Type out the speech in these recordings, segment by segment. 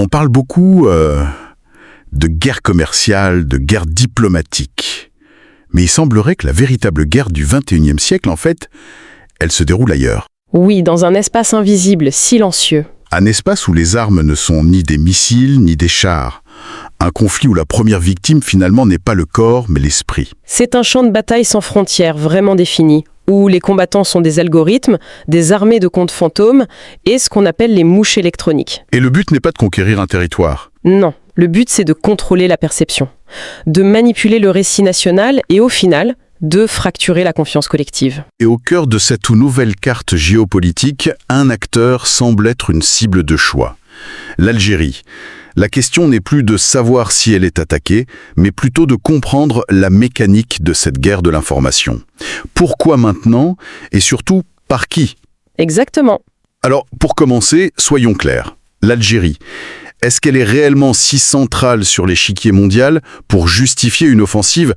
On parle beaucoup de guerre commerciale, de guerre diplomatique. Mais il semblerait que la véritable guerre du XXIe siècle, en fait, elle se déroule ailleurs. Oui, dans un espace invisible, silencieux. Un espace où les armes ne sont ni des missiles, ni des chars. Un conflit où la première victime, finalement, n'est pas le corps, mais l'esprit. C'est un champ de bataille sans frontières, vraiment défini, où les combattants sont des algorithmes, des armées de comptes fantômes et ce qu'on appelle les mouches électroniques. Et le but n'est pas de conquérir un territoire. Non, le but c'est de contrôler la perception, de manipuler le récit national et au final, de fracturer la confiance collective. Et au cœur de cette nouvelle carte géopolitique, un acteur semble être une cible de choix. L'Algérie. La question n'est plus de savoir si elle est attaquée, mais plutôt de comprendre la mécanique de cette guerre de l'information. Pourquoi maintenant et surtout par qui? Exactement. Alors, pour commencer, soyons clairs. L'Algérie, est-ce qu'elle est réellement si centrale sur l'échiquier mondial pour justifier une offensive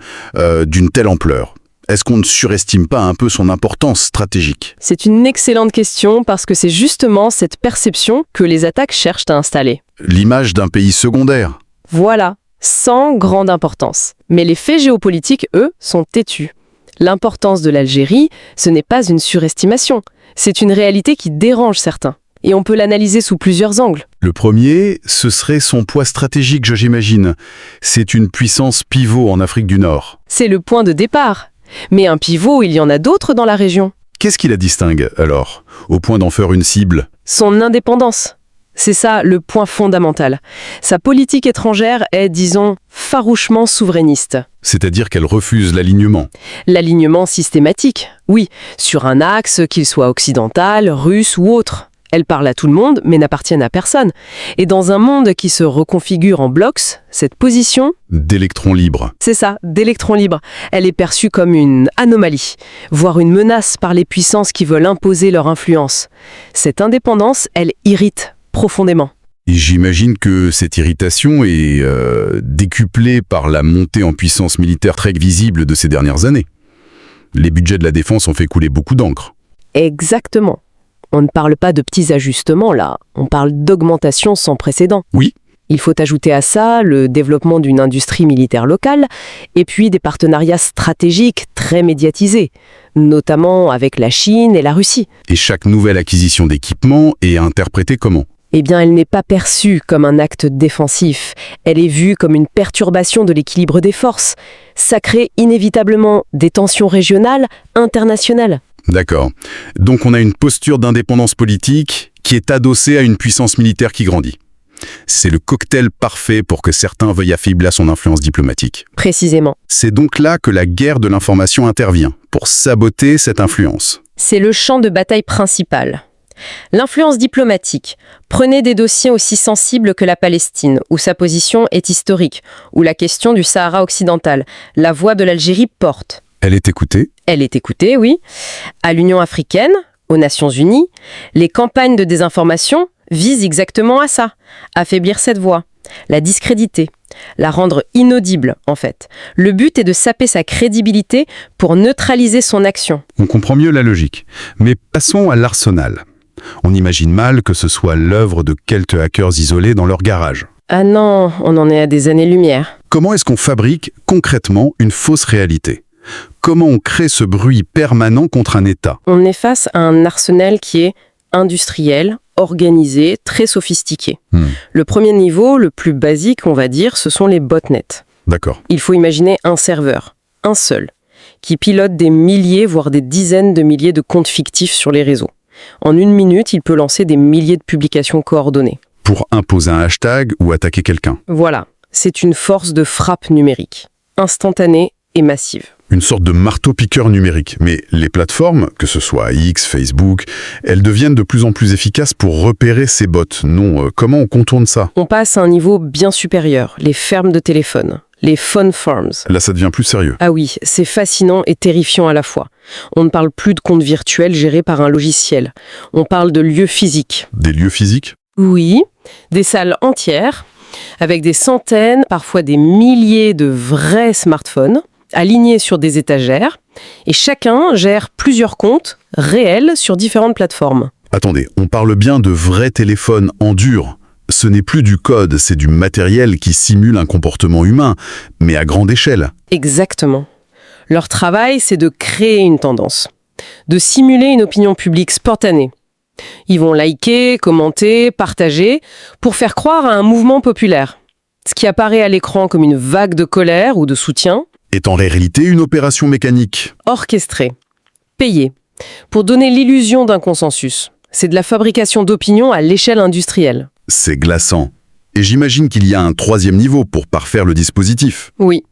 d'une telle ampleur? Est-ce qu'on ne surestime pas un peu son importance stratégique? C'est une excellente question parce que c'est justement cette perception que les attaques cherchent à installer. L'image d'un pays secondaire. Voilà, sans grande importance. Mais les faits géopolitiques, eux, sont têtus. L'importance de l'Algérie, ce n'est pas une surestimation. C'est une réalité qui dérange certains. Et on peut l'analyser sous plusieurs angles. Le premier, ce serait son poids stratégique, j'imagine. C'est une puissance pivot en Afrique du Nord. C'est le point de départ. Mais un pivot, il y en a d'autres dans la région. Qu'est-ce qui la distingue, alors, au point d'en faire une cible? Son indépendance. C'est ça le point fondamental. Sa politique étrangère est, disons, farouchement souverainiste. C'est-à-dire qu'elle refuse l'alignement. L'alignement systématique, oui, sur un axe, qu'il soit occidental, russe ou autre. Elle parle à tout le monde, mais n'appartient à personne. Et dans un monde qui se reconfigure en blocs, cette position... d'électrons libres. C'est ça, d'électrons libres. Elle est perçue comme une anomalie, voire une menace par les puissances qui veulent imposer leur influence. Cette indépendance, elle irrite profondément. Et j'imagine que cette irritation est décuplée par la montée en puissance militaire très visible de ces dernières années. Les budgets de la défense ont fait couler beaucoup d'encre. Exactement. On ne parle pas de petits ajustements là, on parle d'augmentation sans précédent. Oui. Il faut ajouter à ça le développement d'une industrie militaire locale et puis des partenariats stratégiques très médiatisés, notamment avec la Chine et la Russie. Et chaque nouvelle acquisition d'équipement est interprétée comment? Eh bien, elle n'est pas perçue comme un acte défensif. Elle est vue comme une perturbation de l'équilibre des forces. Ça crée inévitablement des tensions régionales, internationales. D'accord. Donc on a une posture d'indépendance politique qui est adossée à une puissance militaire qui grandit. C'est le cocktail parfait pour que certains veuillent affaiblir son influence diplomatique. Précisément. C'est donc là que la guerre de l'information intervient, pour saboter cette influence. C'est le champ de bataille principal. L'influence diplomatique. Prenez des dossiers aussi sensibles que la Palestine, où sa position est historique, ou la question du Sahara occidental. La voix de l'Algérie porte. Elle est écoutée? Elle est écoutée, oui. À l'Union africaine, aux Nations unies, les campagnes de désinformation visent exactement à ça, affaiblir cette voix, la discréditer, la rendre inaudible en fait. Le but est de saper sa crédibilité pour neutraliser son action. On comprend mieux la logique. Mais passons à l'arsenal. On imagine mal que ce soit l'œuvre de quelques hackers isolés dans leur garage. Ah non, on en est à des années-lumière. Comment est-ce qu'on fabrique concrètement une fausse réalité? Comment on crée ce bruit permanent contre un État? On est face à un arsenal qui est industriel, organisé, très sophistiqué. Le premier niveau, le plus basique, on va dire, ce sont les botnets. D'accord. Il faut imaginer un serveur, un seul, qui pilote des milliers, voire des dizaines de milliers de comptes fictifs sur les réseaux. En une minute, il peut lancer des milliers de publications coordonnées. Pour imposer un hashtag ou attaquer quelqu'un. Voilà, c'est une force de frappe numérique, instantanée et massive. Une sorte de marteau-piqueur numérique. Mais les plateformes, que ce soit X, Facebook, elles deviennent de plus en plus efficaces pour repérer ces bots. Non, comment on contourne ça? On passe à un niveau bien supérieur, les fermes de téléphone, les phone farms. Là, ça devient plus sérieux. Ah oui, c'est fascinant et terrifiant à la fois. On ne parle plus de comptes virtuels gérés par un logiciel. On parle de lieux physiques. Des lieux physiques? Oui, des salles entières, avec des centaines, parfois des milliers de vrais smartphones, alignés sur des étagères, et chacun gère plusieurs comptes réels sur différentes plateformes. Attendez, on parle bien de vrais téléphones en dur, Ce n'est plus du code, c'est du matériel qui simule un comportement humain, mais à grande échelle. Exactement. Leur travail, c'est de créer une tendance, de simuler une opinion publique spontanée. Ils vont liker, commenter, partager, pour faire croire à un mouvement populaire. Ce qui apparaît à l'écran comme une vague de colère ou de soutien, Est en réalité une opération mécanique. orchestré, payé, pour donner l'illusion d'un consensus. C'est de la fabrication d'opinion à l'échelle industrielle. C'est glaçant. Et j'imagine qu'il y a un troisième niveau pour parfaire le dispositif. Oui,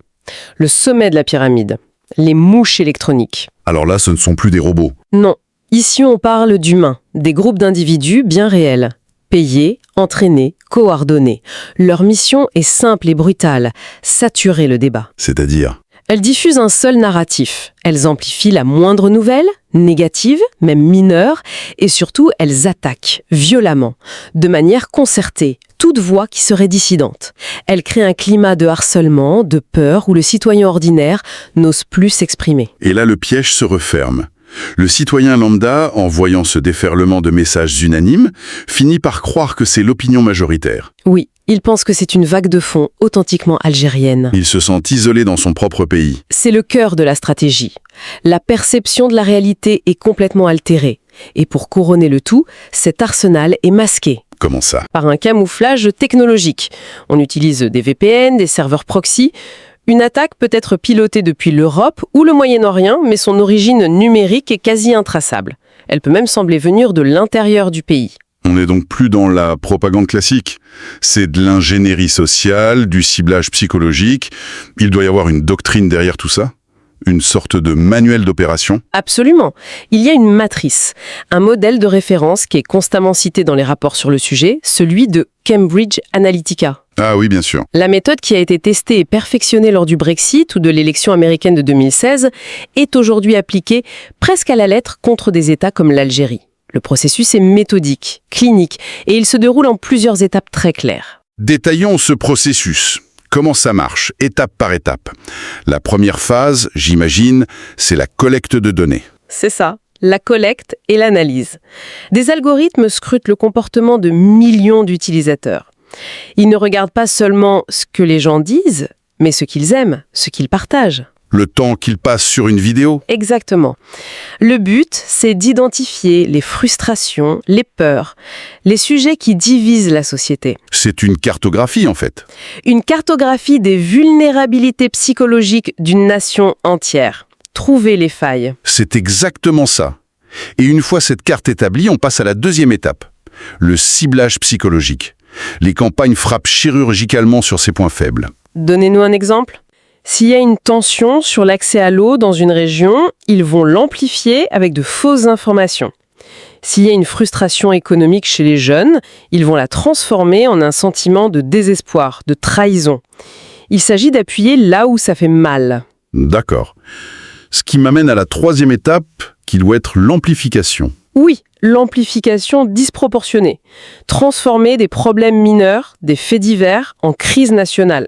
le sommet de la pyramide, les mouches électroniques. Alors là, ce ne sont plus des robots. Non, ici on parle d'humains, des groupes d'individus bien réels, payés, entraînés, coordonnés. Leur mission est simple et brutale, saturer le débat. C'est-à-dire, Elles diffusent un seul narratif. Elles amplifient la moindre nouvelle, négative, même mineure, et surtout elles attaquent violemment, de manière concertée, toute voix qui serait dissidente. Elles créent un climat de harcèlement, de peur, où le citoyen ordinaire n'ose plus s'exprimer. et là le piège se referme. Le citoyen lambda, en voyant ce déferlement de messages unanimes, finit par croire que c'est l'opinion majoritaire. Oui, il pense que c'est une vague de fond authentiquement algérienne. Il se sent isolé dans son propre pays. C'est le cœur de la stratégie. La perception de la réalité est complètement altérée. Et pour couronner le tout, cet arsenal est masqué Comment ça? par un camouflage technologique. On utilise des VPN, des serveurs proxy. Une attaque peut être pilotée depuis l'Europe ou le Moyen-Orient, mais son origine numérique est quasi intraçable. Elle peut même sembler venir de l'intérieur du pays. On n'est donc plus dans la propagande classique. C'est de l'ingénierie sociale, du ciblage psychologique. Il doit y avoir une doctrine derrière tout ça? Une sorte de manuel d'opération? Absolument. Il y a une matrice, un modèle de référence qui est constamment cité dans les rapports sur le sujet, celui de Cambridge Analytica. Ah oui, bien sûr. La méthode qui a été testée et perfectionnée lors du Brexit ou de l'élection américaine de 2016 est aujourd'hui appliquée presque à la lettre contre des États comme l'Algérie. Le processus est méthodique, clinique, et il se déroule en plusieurs étapes très claires. Détaillons ce processus. Comment ça marche, étape par étape? La première phase, j'imagine, c'est la collecte de données. C'est ça, la collecte et l'analyse. Des algorithmes scrutent le comportement de millions d'utilisateurs. Ils ne regardent pas seulement ce que les gens disent, mais ce qu'ils aiment, ce qu'ils partagent. Le temps qu'il passe sur une vidéo? Exactement. Le but, c'est d'identifier les frustrations, les peurs, les sujets qui divisent la société. C'est une cartographie, en fait. Une cartographie des vulnérabilités psychologiques d'une nation entière. Trouver les failles. C'est exactement ça. Et une fois cette carte établie, on passe à la deuxième étape. Le ciblage psychologique. Les campagnes frappent chirurgicalement sur ces points faibles. Donnez-nous un exemple. S'il y a une tension sur l'accès à l'eau dans une région, ils vont l'amplifier avec de fausses informations. S'il y a une frustration économique chez les jeunes, ils vont la transformer en un sentiment de désespoir, de trahison. Il s'agit d'appuyer là où ça fait mal. D'accord. Ce qui m'amène à la troisième étape, qui doit être l'amplification. Oui, l'amplification disproportionnée. Transformer des problèmes mineurs, des faits divers, en crise nationale.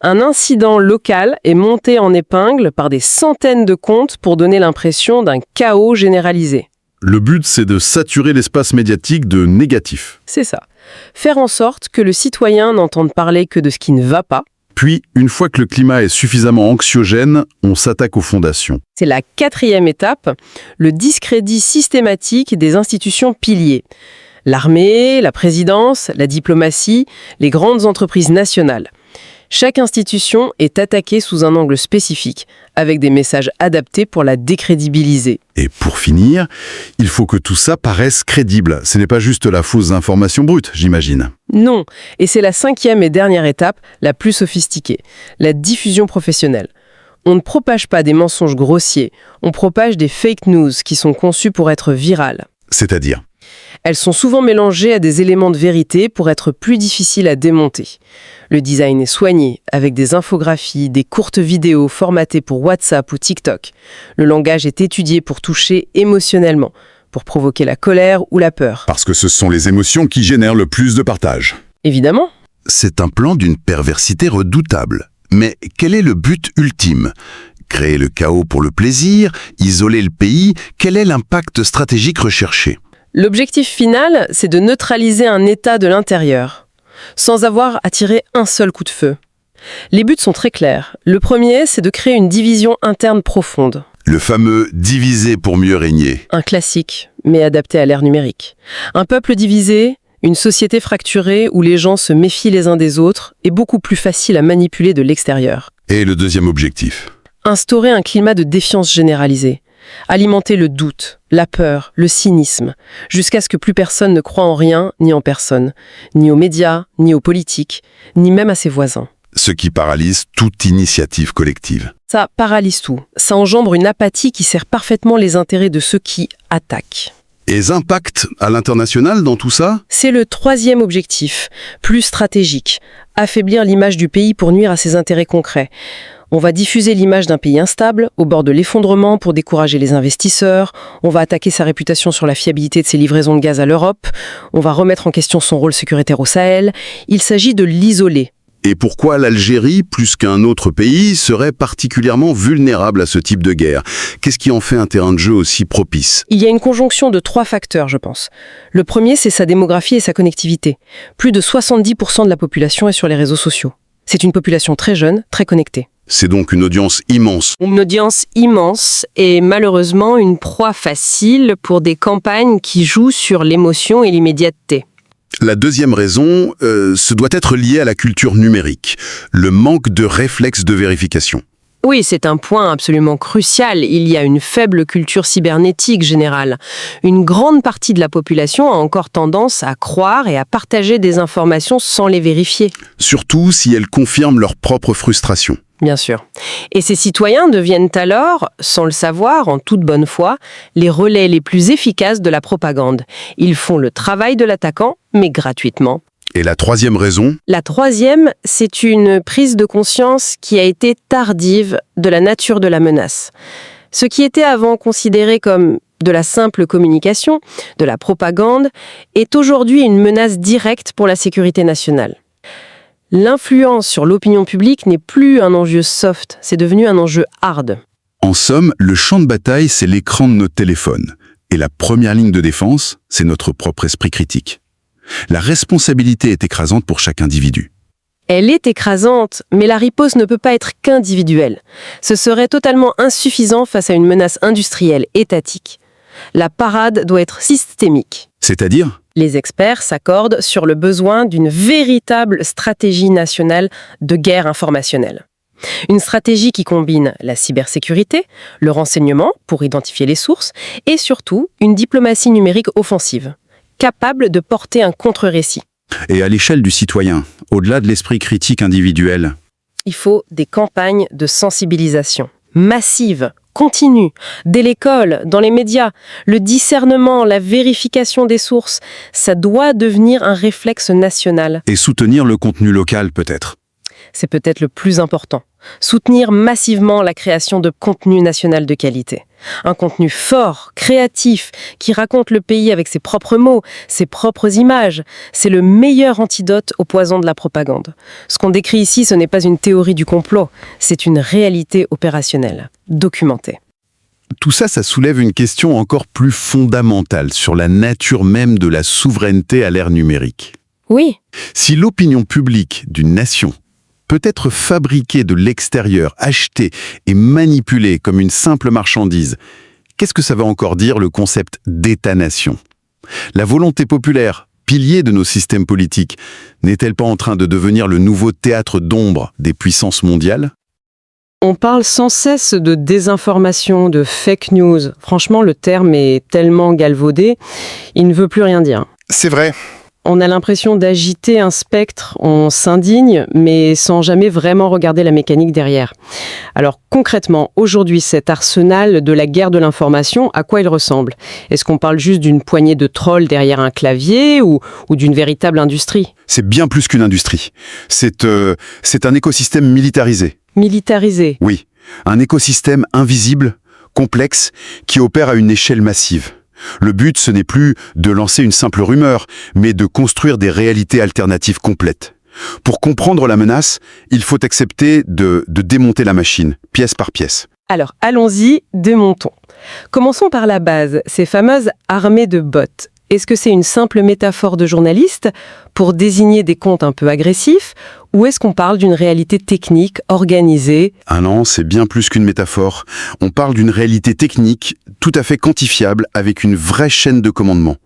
Un incident local est monté en épingle par des centaines de comptes pour donner l'impression d'un chaos généralisé. Le but, c'est de saturer l'espace médiatique de négatif. C'est ça. Faire en sorte que le citoyen n'entende parler que de ce qui ne va pas. Puis, une fois que le climat est suffisamment anxiogène, on s'attaque aux fondations. C'est la quatrième étape, le discrédit systématique des institutions piliers. L'armée, la présidence, la diplomatie, les grandes entreprises nationales. Chaque institution est attaquée sous un angle spécifique, avec des messages adaptés pour la décrédibiliser. Et pour finir, il faut que tout ça paraisse crédible. Ce n'est pas juste la fausse information brute, j'imagine. Non, et c'est la cinquième et dernière étape, la plus sophistiquée, la diffusion professionnelle. On ne propage pas des mensonges grossiers, on propage des fake news qui sont conçus pour être virales. C'est-à-dire? Elles sont souvent mélangées à des éléments de vérité pour être plus difficiles à démonter. Le design est soigné, avec des infographies, des courtes vidéos formatées pour WhatsApp ou TikTok. Le langage est étudié pour toucher émotionnellement, pour provoquer la colère ou la peur. Parce que ce sont les émotions qui génèrent le plus de partage. Évidemment. C'est un plan d'une perversité redoutable. Mais quel est le but ultime? Créer le chaos pour le plaisir? Isoler le pays? Quel est l'impact stratégique recherché? L'objectif final, c'est de neutraliser un État de l'intérieur. sans avoir à tirer un seul coup de feu. Les buts sont très clairs. Le premier, c'est de créer une division interne profonde. Le fameux « diviser pour mieux régner ». Un classique, mais adapté à l'ère numérique. Un peuple divisé, une société fracturée où les gens se méfient les uns des autres est beaucoup plus facile à manipuler de l'extérieur. Et le deuxième objectif? Instaurer un climat de défiance généralisée. Alimenter le doute, la peur, le cynisme, jusqu'à ce que plus personne ne croit en rien ni en personne, ni aux médias, ni aux politiques, ni même à ses voisins. Ce qui paralyse toute initiative collective. Ça paralyse tout. Ça engendre une apathie qui sert parfaitement les intérêts de ceux qui attaquent. Et les impacts à l'international dans tout ça? C'est le troisième objectif, plus stratégique. Affaiblir l'image du pays pour nuire à ses intérêts concrets. On va diffuser l'image d'un pays instable, au bord de l'effondrement pour décourager les investisseurs. On va attaquer sa réputation sur la fiabilité de ses livraisons de gaz à l'Europe. On va remettre en question son rôle sécuritaire au Sahel. Il s'agit de l'isoler. Et pourquoi l'Algérie, plus qu'un autre pays, serait particulièrement vulnérable à ce type de guerre? Qu'est-ce qui en fait un terrain de jeu aussi propice? Il y a une conjonction de 3 facteurs, je pense. Le premier, c'est sa démographie et sa connectivité. Plus de 70% de la population est sur les réseaux sociaux. C'est une population très jeune, très connectée. C'est donc une audience immense. Une audience immense et malheureusement une proie facile pour des campagnes qui jouent sur l'émotion et l'immédiateté. La deuxième raison, ce doit être lié à la culture numérique, le manque de réflexes de vérification. Oui, c'est un point absolument crucial. Il y a une faible culture cybernétique générale. Une grande partie de la population a encore tendance à croire et à partager des informations sans les vérifier. Surtout si elles confirment leur propre frustration. Bien sûr. Et ces citoyens deviennent alors, sans le savoir, en toute bonne foi, les relais les plus efficaces de la propagande. Ils font le travail de l'attaquant, mais gratuitement. Et la troisième raison? La troisième, c'est une prise de conscience qui a été tardive de la nature de la menace. Ce qui était avant considéré comme de la simple communication, de la propagande, est aujourd'hui une menace directe pour la sécurité nationale. L'influence sur l'opinion publique n'est plus un enjeu soft, c'est devenu un enjeu hard. En somme, le champ de bataille, c'est l'écran de nos téléphones. Et la première ligne de défense, c'est notre propre esprit critique. La responsabilité est écrasante pour chaque individu. Elle est écrasante, mais la riposte ne peut pas être qu'individuelle. Ce serait totalement insuffisant face à une menace industrielle étatique. La parade doit être systémique. C'est-à-dire? Les experts s'accordent sur le besoin d'une véritable stratégie nationale de guerre informationnelle. Une stratégie qui combine la cybersécurité, le renseignement pour identifier les sources et surtout une diplomatie numérique offensive, capable de porter un contre-récit. Et à l'échelle du citoyen, au-delà de l'esprit critique individuel? Il faut des campagnes de sensibilisation massives, continues, dès l'école, dans les médias. Le discernement, la vérification des sources, ça doit devenir un réflexe national. Et soutenir le contenu local peut-être? C'est peut-être le plus important. Soutenir massivement la création de contenu national de qualité. Un contenu fort, créatif, qui raconte le pays avec ses propres mots, ses propres images. C'est le meilleur antidote au poison de la propagande. Ce qu'on décrit ici, ce n'est pas une théorie du complot, c'est une réalité opérationnelle, documentée. Tout ça, ça soulève une question encore plus fondamentale sur la nature même de la souveraineté à l'ère numérique. Oui. Si l'opinion publique d'une nation peut être fabriquée de l'extérieur, achetée et manipulée comme une simple marchandise, qu'est-ce que ça veut encore dire le concept d'État-nation? La volonté populaire, pilier de nos systèmes politiques, n'est-elle pas en train de devenir le nouveau théâtre d'ombre des puissances mondiales? On parle sans cesse de désinformation, de fake news. Franchement, le terme est tellement galvaudé, il ne veut plus rien dire. C'est vrai. On a l'impression d'agiter un spectre, on s'indigne, mais sans jamais vraiment regarder la mécanique derrière. Alors concrètement, aujourd'hui, cet arsenal de la guerre de l'information, à quoi il ressemble? Est-ce qu'on parle juste d'une poignée de trolls derrière un clavier ou d'une véritable industrie? C'est bien plus qu'une industrie. C'est un écosystème militarisé. Militarisé? Oui, un écosystème invisible, complexe, qui opère à une échelle massive. Le but, ce n'est plus de lancer une simple rumeur, mais de construire des réalités alternatives complètes. Pour comprendre la menace, il faut accepter de démonter la machine, pièce par pièce. Alors, allons-y, démontons. Commençons par la base, ces fameuses armées de bots. Est-ce que c'est une simple métaphore de journaliste pour désigner des comptes un peu agressifs ou est-ce qu'on parle d'une réalité technique, organisée? Ah non, c'est bien plus qu'une métaphore. On parle d'une réalité technique, tout à fait quantifiable, avec une vraie chaîne de commandement.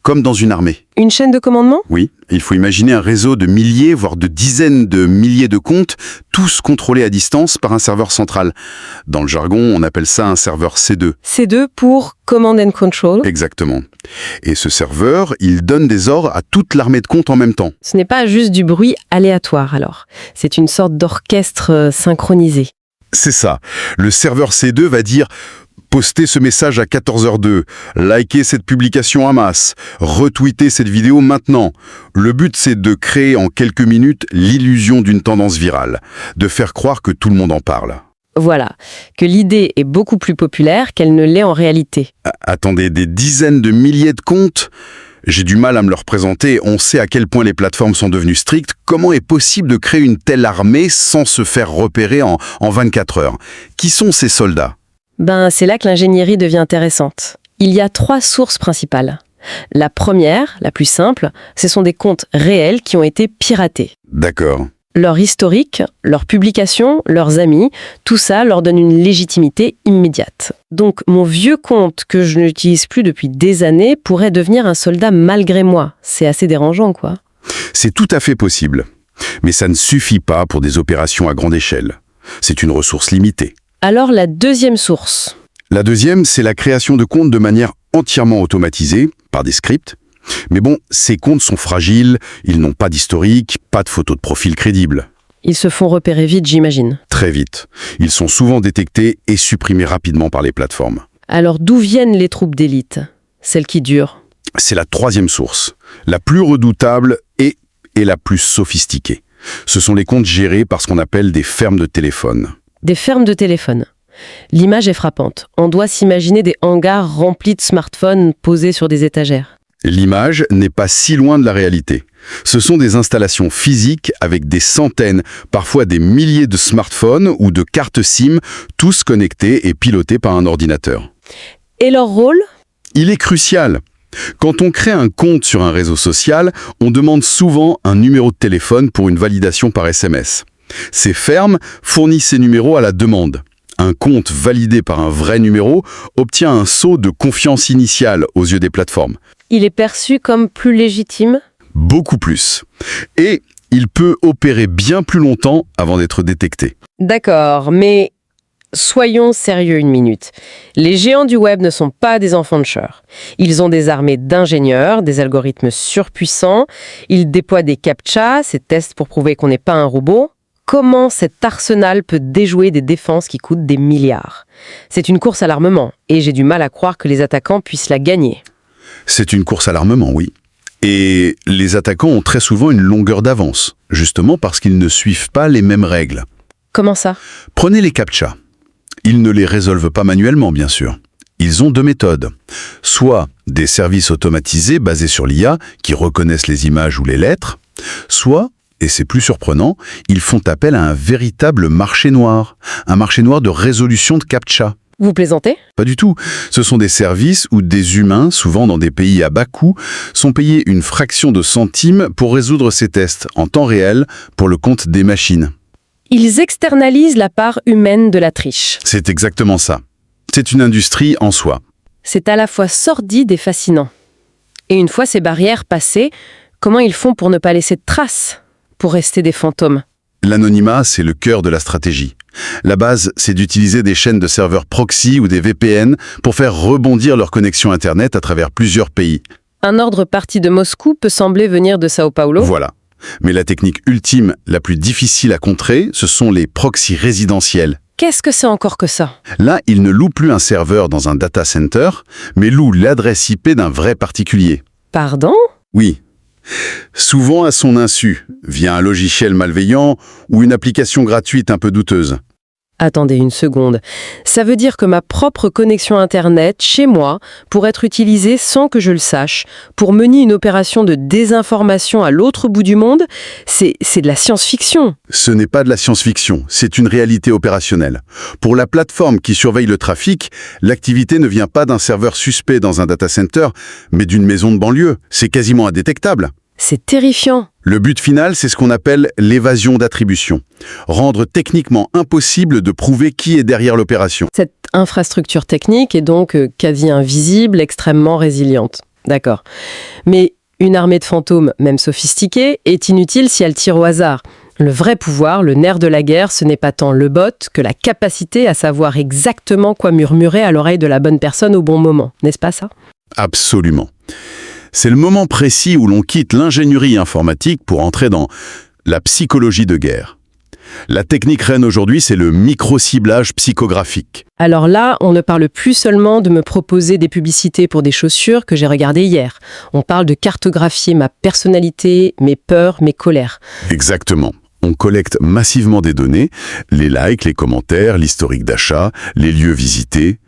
Comme dans une armée. Une chaîne de commandement? Oui, il faut imaginer un réseau de milliers, voire de dizaines de milliers de comptes, tous contrôlés à distance par un serveur central. Dans le jargon, on appelle ça un serveur C2. C2 pour Command and Control. Exactement. Et ce serveur, il donne des ordres à toute l'armée de comptes en même temps. Ce n'est pas juste du bruit aléatoire alors. C'est une sorte d'orchestre synchronisé. C'est ça. Le serveur C2 va dire « Postez ce message à 14h02, likez cette publication en masse, retweetez cette vidéo maintenant ». Le but, c'est de créer en quelques minutes l'illusion d'une tendance virale, de faire croire que tout le monde en parle. Voilà, que l'idée est beaucoup plus populaire qu'elle ne l'est en réalité. Attendez, des dizaines de milliers de comptes? J'ai du mal à me le représenter, on sait à quel point les plateformes sont devenues strictes. Comment est possible de créer une telle armée sans se faire repérer en 24 heures? Qui sont ces soldats? C'est là que l'ingénierie devient intéressante. Il y a 3 sources principales. La première, la plus simple, ce sont des comptes réels qui ont été piratés. D'accord. Leur historique, leurs publications, leurs amis, tout ça leur donne une légitimité immédiate. Donc mon vieux compte que je n'utilise plus depuis des années pourrait devenir un soldat malgré moi. C'est assez dérangeant, quoi. C'est tout à fait possible. Mais ça ne suffit pas pour des opérations à grande échelle. C'est une ressource limitée. Alors la deuxième source. La deuxième, c'est la création de comptes de manière entièrement automatisée, par des scripts. Mais bon, ces comptes sont fragiles, ils n'ont pas d'historique, pas de photos de profil crédibles. Ils se font repérer vite, j'imagine. Très vite. Ils sont souvent détectés et supprimés rapidement par les plateformes. Alors d'où viennent les troupes d'élite? Celles qui durent? C'est la troisième source, la plus redoutable et la plus sophistiquée. Ce sont les comptes gérés par ce qu'on appelle des fermes de téléphone. Des fermes de téléphone. L'image est frappante. On doit s'imaginer des hangars remplis de smartphones posés sur des étagères. L'image n'est pas si loin de la réalité. Ce sont des installations physiques avec des centaines, parfois des milliers de smartphones ou de cartes SIM, tous connectés et pilotés par un ordinateur. Et leur rôle? Il est crucial. Quand on crée un compte sur un réseau social, on demande souvent un numéro de téléphone pour une validation par SMS. Ces fermes fournissent ces numéros à la demande. Un compte validé par un vrai numéro obtient un sceau de confiance initiale aux yeux des plateformes. Il est perçu comme plus légitime? Beaucoup plus. Et il peut opérer bien plus longtemps avant d'être détecté. D'accord, mais soyons sérieux une minute. Les géants du web ne sont pas des enfants de chœur. Ils ont des armées d'ingénieurs, des algorithmes surpuissants, ils déploient des captchas, ces tests pour prouver qu'on n'est pas un robot. Comment cet arsenal peut déjouer des défenses qui coûtent des milliards? C'est une course à l'armement, et j'ai du mal à croire que les attaquants puissent la gagner. C'est une course à l'armement, oui. Et les attaquants ont très souvent une longueur d'avance, justement parce qu'ils ne suivent pas les mêmes règles. Comment ça? Prenez les captchas. Ils ne les résolvent pas manuellement, bien sûr. Ils ont 2 méthodes. Soit des services automatisés basés sur l'IA qui reconnaissent les images ou les lettres, soit, et c'est plus surprenant, ils font appel à un véritable marché noir. Un marché noir de résolution de captcha. Vous plaisantez? Pas du tout. Ce sont des services où des humains, souvent dans des pays à bas coût, sont payés une fraction de centimes pour résoudre ces tests en temps réel pour le compte des machines. Ils externalisent la part humaine de la triche. C'est exactement ça. C'est une industrie en soi. C'est à la fois sordide et fascinant. Et une fois ces barrières passées, comment ils font pour ne pas laisser de traces, pour rester des fantômes? L'anonymat, c'est le cœur de la stratégie. La base, c'est d'utiliser des chaînes de serveurs proxy ou des VPN pour faire rebondir leur connexion Internet à travers plusieurs pays. Un ordre parti de Moscou peut sembler venir de Sao Paulo. Voilà. Mais la technique ultime, la plus difficile à contrer, ce sont les proxys résidentiels. Qu'est-ce que c'est encore que ça? Là, ils ne louent plus un serveur dans un data center, mais louent l'adresse IP d'un vrai particulier. Pardon? Oui. Souvent à son insu, via un logiciel malveillant ou une application gratuite un peu douteuse. Attendez une seconde. Ça veut dire que ma propre connexion Internet, chez moi, pourrait être utilisée sans que je le sache, pour mener une opération de désinformation à l'autre bout du monde? C'est de la science-fiction. Ce n'est pas de la science-fiction, c'est une réalité opérationnelle. Pour la plateforme qui surveille le trafic, l'activité ne vient pas d'un serveur suspect dans un data center, mais d'une maison de banlieue. C'est quasiment indétectable. C'est terrifiant. Le but final, c'est ce qu'on appelle l'évasion d'attribution. Rendre techniquement impossible de prouver qui est derrière l'opération. Cette infrastructure technique est donc quasi invisible, extrêmement résiliente. D'accord. Mais une armée de fantômes, même sophistiquée, est inutile si elle tire au hasard. Le vrai pouvoir, le nerf de la guerre, ce n'est pas tant le bot que la capacité à savoir exactement quoi murmurer à l'oreille de la bonne personne au bon moment. N'est-ce pas ça? Absolument. C'est le moment précis où l'on quitte l'ingénierie informatique pour entrer dans la psychologie de guerre. La technique reine aujourd'hui, c'est le micro-ciblage psychographique. Alors là, on ne parle plus seulement de me proposer des publicités pour des chaussures que j'ai regardées hier. On parle de cartographier ma personnalité, mes peurs, mes colères. Exactement. On collecte massivement des données, les likes, les commentaires, l'historique d'achat, les lieux visités.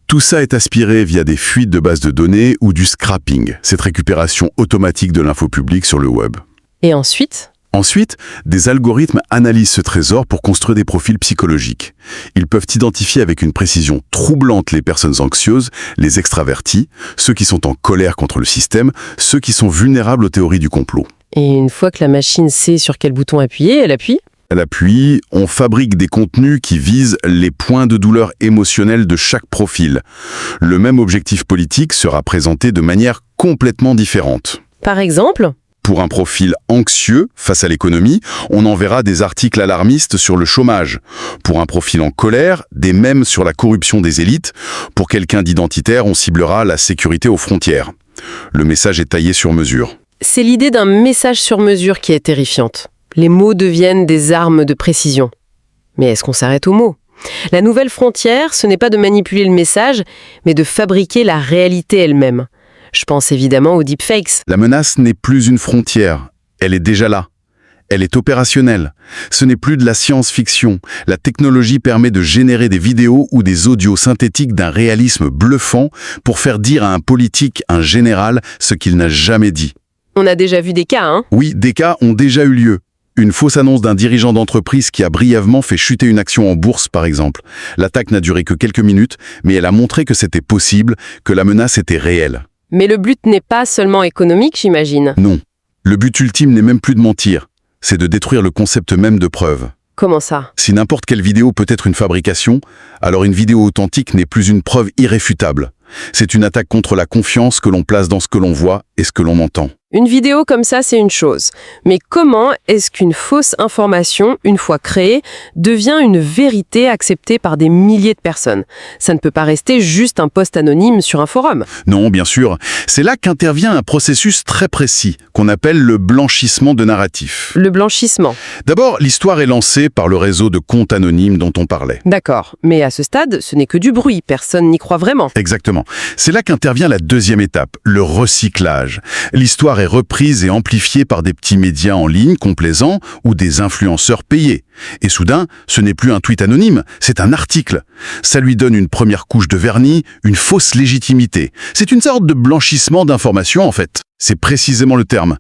Tout ça est aspiré via des fuites de bases de données ou du scrapping, cette récupération automatique de l'info publique sur le web. Et ensuite ? Ensuite, des algorithmes analysent ce trésor pour construire des profils psychologiques. Ils peuvent identifier avec une précision troublante les personnes anxieuses, les extravertis, ceux qui sont en colère contre le système, ceux qui sont vulnérables aux théories du complot. Et une fois que la machine sait sur quel bouton appuyer, elle appuie ? À l'appui, on fabrique des contenus qui visent les points de douleur émotionnelle de chaque profil. Le même objectif politique sera présenté de manière complètement différente. Par exemple ? Pour un profil anxieux face à l'économie, on enverra des articles alarmistes sur le chômage. Pour un profil en colère, des mèmes sur la corruption des élites. Pour quelqu'un d'identitaire, on ciblera la sécurité aux frontières. Le message est taillé sur mesure. C'est l'idée d'un message sur mesure qui est terrifiante. Les mots deviennent des armes de précision. Mais est-ce qu'on s'arrête aux mots ? La nouvelle frontière, ce n'est pas de manipuler le message, mais de fabriquer la réalité elle-même. Je pense évidemment aux deepfakes. La menace n'est plus une frontière, elle est déjà là. Elle est opérationnelle. Ce n'est plus de la science-fiction. La technologie permet de générer des vidéos ou des audios synthétiques d'un réalisme bluffant pour faire dire à un politique, un général, ce qu'il n'a jamais dit. On a déjà vu des cas, hein ? Oui, des cas ont déjà eu lieu. Une fausse annonce d'un dirigeant d'entreprise qui a brièvement fait chuter une action en bourse, par exemple. L'attaque n'a duré que quelques minutes, mais elle a montré que c'était possible, que la menace était réelle. Mais le but n'est pas seulement économique, j'imagine. Non. Le but ultime n'est même plus de mentir. C'est de détruire le concept même de preuve. Comment ça ? Si n'importe quelle vidéo peut être une fabrication, alors une vidéo authentique n'est plus une preuve irréfutable. C'est une attaque contre la confiance que l'on place dans ce que l'on voit et ce que l'on entend. Une vidéo comme ça, c'est une chose. Mais comment est-ce qu'une fausse information, une fois créée, devient une vérité acceptée par des milliers de personnes ? Ça ne peut pas rester juste un post anonyme sur un forum. Non, bien sûr. C'est là qu'intervient un processus très précis, qu'on appelle le blanchissement de narratif. Le blanchissement. D'abord, l'histoire est lancée par le réseau de comptes anonymes dont on parlait. D'accord. Mais à ce stade, ce n'est que du bruit. Personne n'y croit vraiment. Exactement. C'est là qu'intervient la deuxième étape, le recyclage. L'histoire est reprise et amplifiée par des petits médias en ligne complaisants ou des influenceurs payés. Et soudain, ce n'est plus un tweet anonyme, c'est un article. Ça lui donne une première couche de vernis, une fausse légitimité. C'est une sorte de blanchissement d'informations en fait. C'est précisément le terme.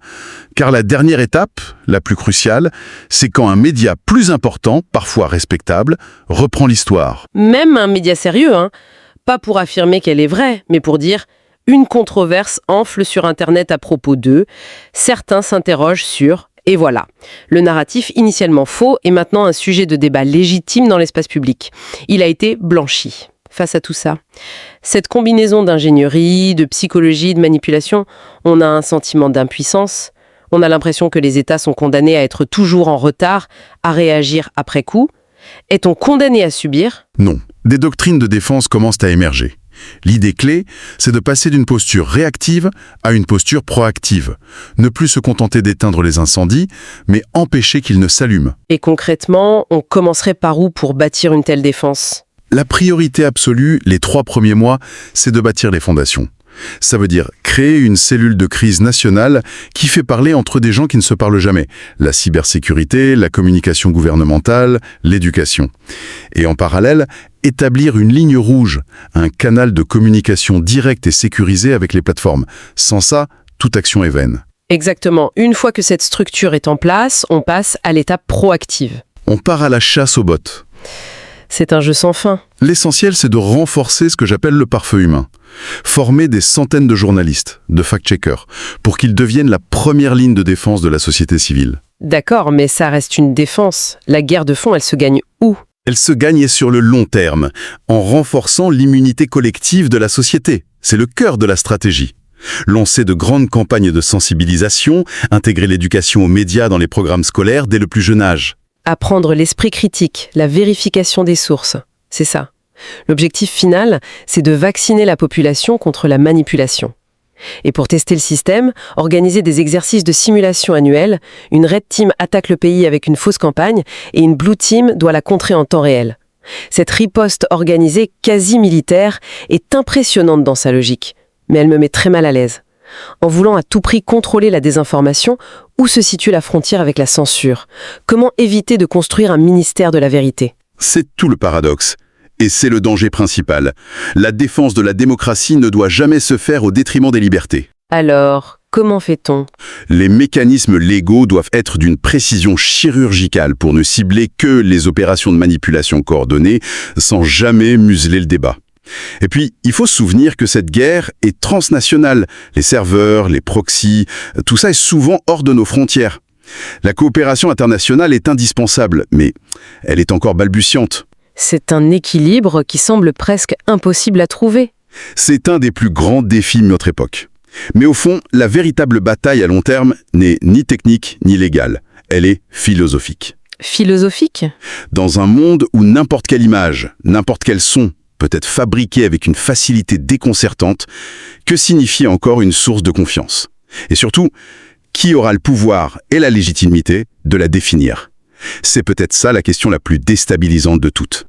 Car la dernière étape, la plus cruciale, c'est quand un média plus important, parfois respectable, reprend l'histoire. Même un média sérieux, hein. Pas pour affirmer qu'elle est vraie, mais pour dire « une controverse enfle sur Internet à propos d'eux », certains s'interrogent sur « et voilà ». Le narratif initialement faux est maintenant un sujet de débat légitime dans l'espace public. Il a été blanchi. Face à tout ça, cette combinaison d'ingénierie, de psychologie, de manipulation, on a un sentiment d'impuissance. On a l'impression que les États sont condamnés à être toujours en retard, à réagir après coup. Est-on condamné à subir ? Non. Des doctrines de défense commencent à émerger. L'idée clé, c'est de passer d'une posture réactive à une posture proactive. Ne plus se contenter d'éteindre les incendies, mais empêcher qu'ils ne s'allument. Et concrètement, on commencerait par où pour bâtir une telle défense ? La priorité absolue, les 3 premiers mois, c'est de bâtir les fondations. Ça veut dire créer une cellule de crise nationale qui fait parler entre des gens qui ne se parlent jamais. La cybersécurité, la communication gouvernementale, l'éducation. Et en parallèle, établir une ligne rouge, un canal de communication direct et sécurisé avec les plateformes. Sans ça, toute action est vaine. Exactement. Une fois que cette structure est en place, on passe à l'étape proactive. On part à la chasse aux bots. C'est un jeu sans fin. L'essentiel, c'est de renforcer ce que j'appelle le pare-feu humain. Former des centaines de journalistes, de fact-checkers, pour qu'ils deviennent la première ligne de défense de la société civile. D'accord, mais ça reste une défense. La guerre de fond, elle se gagne où? Elle se gagne sur le long terme, en renforçant l'immunité collective de la société. C'est le cœur de la stratégie. Lancer de grandes campagnes de sensibilisation, intégrer l'éducation aux médias dans les programmes scolaires dès le plus jeune âge. Apprendre l'esprit critique, la vérification des sources. C'est ça. L'objectif final, c'est de vacciner la population contre la manipulation. Et pour tester le système, organiser des exercices de simulation annuels, une Red Team attaque le pays avec une fausse campagne et une Blue Team doit la contrer en temps réel. Cette riposte organisée quasi militaire est impressionnante dans sa logique, mais elle me met très mal à l'aise. En voulant à tout prix contrôler la désinformation, où se situe la frontière avec la censure? Comment éviter de construire un ministère de la vérité? C'est tout le paradoxe. Et c'est le danger principal. La défense de la démocratie ne doit jamais se faire au détriment des libertés. Alors, comment fait-on? Les mécanismes légaux doivent être d'une précision chirurgicale pour ne cibler que les opérations de manipulation coordonnées sans jamais museler le débat. Et puis, il faut se souvenir que cette guerre est transnationale. Les serveurs, les proxys, tout ça est souvent hors de nos frontières. La coopération internationale est indispensable, mais elle est encore balbutiante. C'est un équilibre qui semble presque impossible à trouver. C'est un des plus grands défis de notre époque. Mais au fond, la véritable bataille à long terme n'est ni technique ni légale. Elle est philosophique. Philosophique? Dans un monde où n'importe quelle image, n'importe quel son peut être fabriqué avec une facilité déconcertante, que signifie encore une source de confiance? Et surtout, qui aura le pouvoir et la légitimité de la définir? C'est peut-être ça la question la plus déstabilisante de toutes.